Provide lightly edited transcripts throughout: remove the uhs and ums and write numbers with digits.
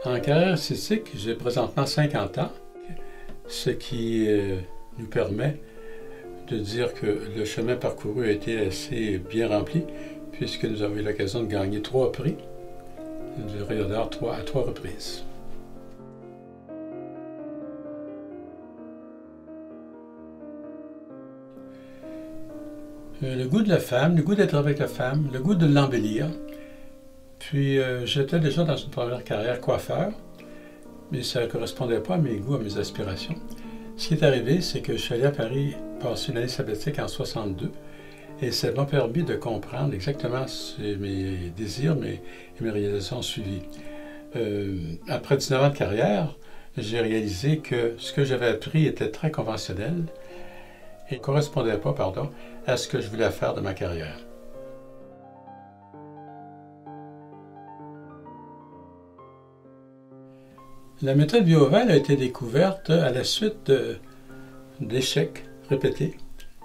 En carrière esthétique, j'ai présentement 50 ans, ce qui nous permet de dire que le chemin parcouru a été assez bien rempli, puisque nous avons eu l'occasion de gagner 3 prix du Rayon d'Art à 3 reprises. Le goût de la femme, le goût d'être avec la femme, le goût de l'embellir. Puis j'étais déjà dans une première carrière coiffeur, mais ça ne correspondait pas à mes goûts, à mes aspirations. Ce qui est arrivé, c'est que je suis allé à Paris passer une année sabbatique en 62, et ça m'a permis de comprendre exactement mes désirs et mes réalisations suivies. Après 19 ans de carrière, j'ai réalisé que ce que j'avais appris était très conventionnel et ne correspondait pas, à ce que je voulais faire de ma carrière. La méthode Bioval a été découverte à la suite d'échecs répétés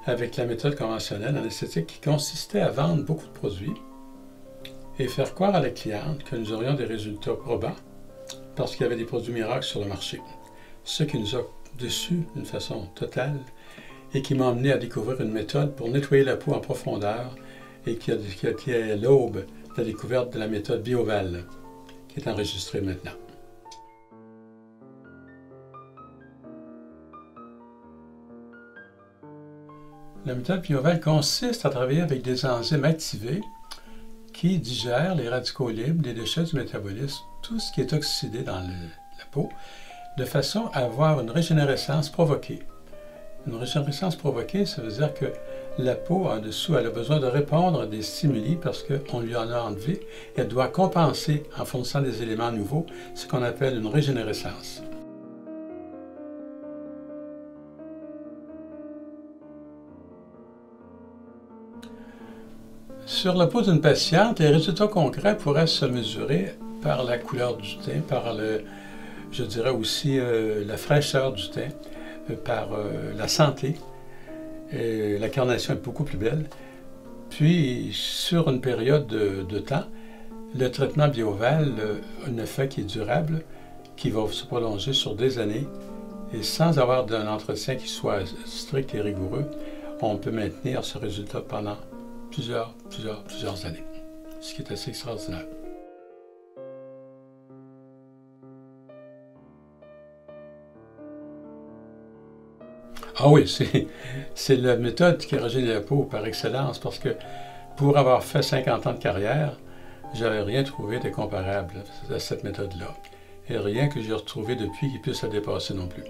avec la méthode conventionnelle en esthétique qui consistait à vendre beaucoup de produits et faire croire à la cliente que nous aurions des résultats probants parce qu'il y avait des produits miracles sur le marché. Ce qui nous a déçus d'une façon totale et qui m'a amené à découvrir une méthode pour nettoyer la peau en profondeur et qui a été à l'aube de la découverte de la méthode Bioval qui est enregistrée maintenant. La méthode Bioval consiste à travailler avec des enzymes activés qui digèrent les radicaux libres, les déchets du métabolisme, tout ce qui est oxydé dans la peau, de façon à avoir une régénérescence provoquée. Une régénérescence provoquée, ça veut dire que la peau en dessous, elle a besoin de répondre à des stimuli parce qu'on lui en a enlevé et elle doit compenser en fournissant des éléments nouveaux, ce qu'on appelle une régénérescence. Sur la peau d'une patiente, les résultats concrets pourraient se mesurer par la couleur du teint, par je dirais aussi la fraîcheur du teint, par la santé. Et la carnation est beaucoup plus belle. Puis, sur une période de temps, le traitement Bioval a un effet qui est durable, qui va se prolonger sur des années. Et sans avoir d'un entretien qui soit strict et rigoureux, on peut maintenir ce résultat pendant plusieurs années, ce qui est assez extraordinaire. Ah oui, c'est la méthode qui régénère la peau par excellence, parce que pour avoir fait 50 ans de carrière, j'avais rien trouvé de comparable à cette méthode-là. Et rien que j'ai retrouvé depuis qui puisse la dépasser non plus.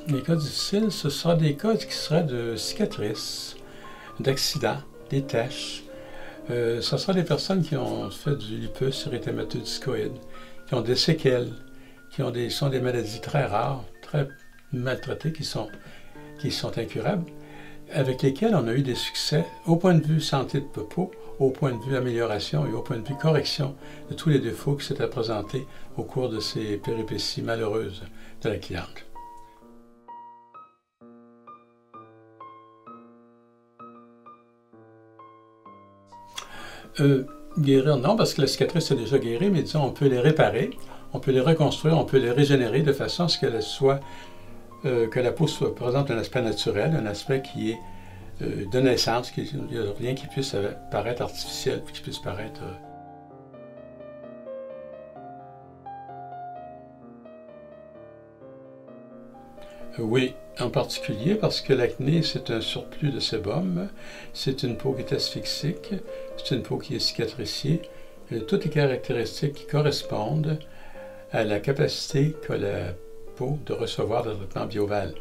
Les cas difficiles, ce sera des cas qui seraient de cicatrices, d'accidents, des taches. Ce sera des personnes qui ont fait du lupus érythémateux discoïde, qui ont des séquelles, qui sont des maladies très rares, très maltraitées, qui sont incurables, avec lesquelles on a eu des succès au point de vue santé de peau, au point de vue amélioration et au point de vue correction de tous les défauts qui s'étaient présentés au cours de ces péripéties malheureuses de la cliente. Guérir, non, parce que la cicatrice est déjà guérie, mais disons, on peut les réparer, on peut les reconstruire, on peut les régénérer de façon à ce que la peau présente un aspect naturel, un aspect qui est de naissance, il n'y a rien qui puisse paraître artificiel, qui puisse paraître... Oui, en particulier parce que l'acné, c'est un surplus de sébum, c'est une peau qui est asphyxique, c'est une peau qui est cicatriciée, toutes les caractéristiques qui correspondent à la capacité qu'a la peau de recevoir le traitement Bioval.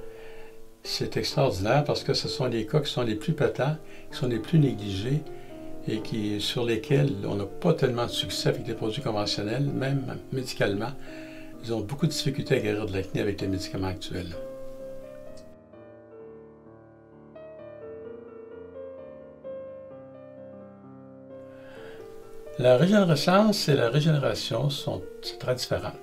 C'est extraordinaire parce que ce sont les cas qui sont les plus patents, qui sont les plus négligés et sur lesquels on n'a pas tellement de succès avec les produits conventionnels, même médicalement. Ils ont beaucoup de difficultés à guérir de l'acné avec les médicaments actuels. La régénérescence et la régénération sont très différents.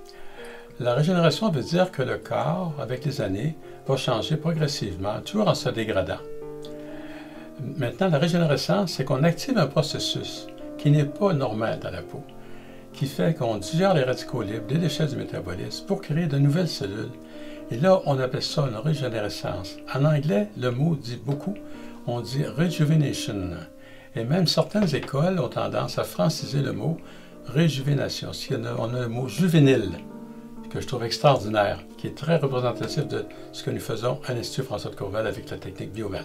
La régénération veut dire que le corps, avec les années, va changer progressivement, toujours en se dégradant. Maintenant, la régénérescence, c'est qu'on active un processus qui n'est pas normal dans la peau, qui fait qu'on digère les radicaux libres, des déchets du métabolisme, pour créer de nouvelles cellules. Et là, on appelle ça une régénérescence. En anglais, le mot dit beaucoup, on dit rejuvenation. Et même certaines écoles ont tendance à franciser le mot réjuvénation. On a le mot juvénile, que je trouve extraordinaire, qui est très représentatif de ce que nous faisons à l'Institut François de Courval avec la technique Bioval.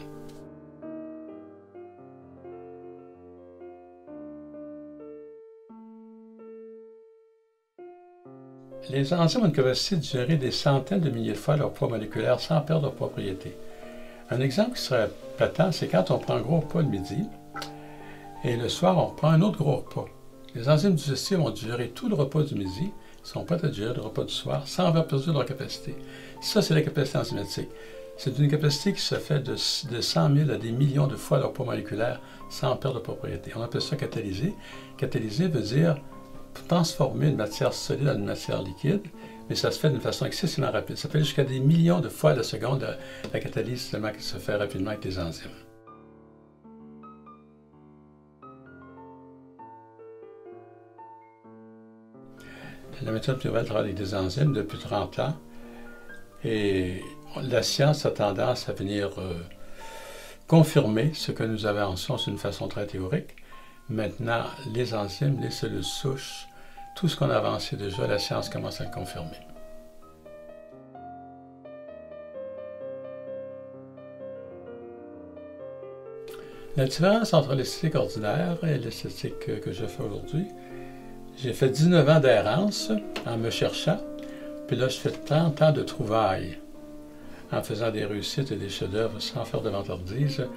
Les enzymes ont une capacité de gérer des centaines de milliers de fois leur poids moléculaire sans perdre leurs propriétés. Un exemple qui serait patent, c'est quand on prend un gros repas le midi et le soir, on prend un autre gros repas. Les enzymes digestives vont digérer tout le repas du midi, ils sont prêts à digérer le repas du soir sans avoir perdu leur capacité. Ça, c'est la capacité enzymatique. C'est une capacité qui se fait de 100 000 à des millions de fois leur poids moléculaire sans perdre de propriété. On appelle ça catalyser. Catalyser veut dire transformer une matière solide en une matière liquide, mais ça se fait d'une façon excessivement rapide. Ça fait jusqu'à des millions de fois la seconde la catalyse seulement qui se fait rapidement avec des enzymes. La méthode Bioval travaille avec des enzymes depuis 30 ans et la science a tendance à venir confirmer ce que nous avançons d'une façon très théorique. Maintenant, les enzymes, les cellules souches, tout ce qu'on a avancé déjà, la science commence à le confirmer. La différence entre l'esthétique ordinaire et l'esthétique que je fais aujourd'hui, j'ai fait 19 ans d'errance en me cherchant, puis là je fais 30 ans de trouvailles en faisant des réussites et des chefs-d'œuvre sans faire de vantardise.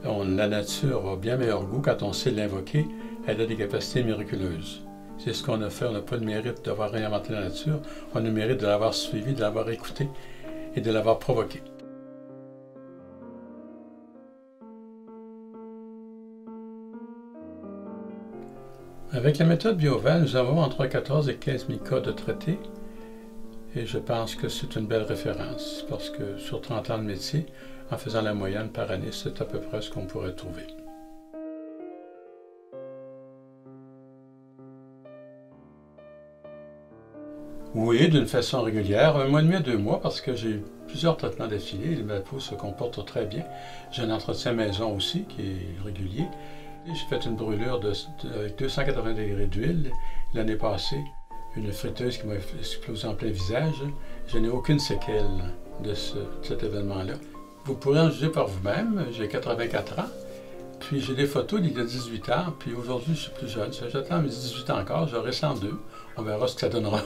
La nature a bien meilleur goût quand on sait l'invoquer, elle a des capacités miraculeuses. C'est ce qu'on a fait, on n'a pas le mérite d'avoir réinventé la nature, on a le mérite de l'avoir suivi, de l'avoir écouté et de l'avoir provoqué. Avec la méthode Bioval, nous avons entre 14 et 15 000 cas de traités et je pense que c'est une belle référence parce que sur 30 ans de métier, en faisant la moyenne par année, c'est à peu près ce qu'on pourrait trouver. Oui, d'une façon régulière, 1 mois et demi à 2 mois parce que j'ai eu plusieurs traitements d'affilée et ma peau se comporte très bien. J'ai un entretien maison aussi qui est régulier. J'ai fait une brûlure avec 280 degrés d'huile l'année passée, une friteuse qui m'a explosé en plein visage. Je n'ai aucune séquelle de cet événement-là. Vous pourrez en juger par vous-même, j'ai 84 ans, puis j'ai des photos d'il y a 18 ans, puis aujourd'hui je suis plus jeune, j'attends mes 18 ans encore, j'aurai 102, on verra ce que ça donnera.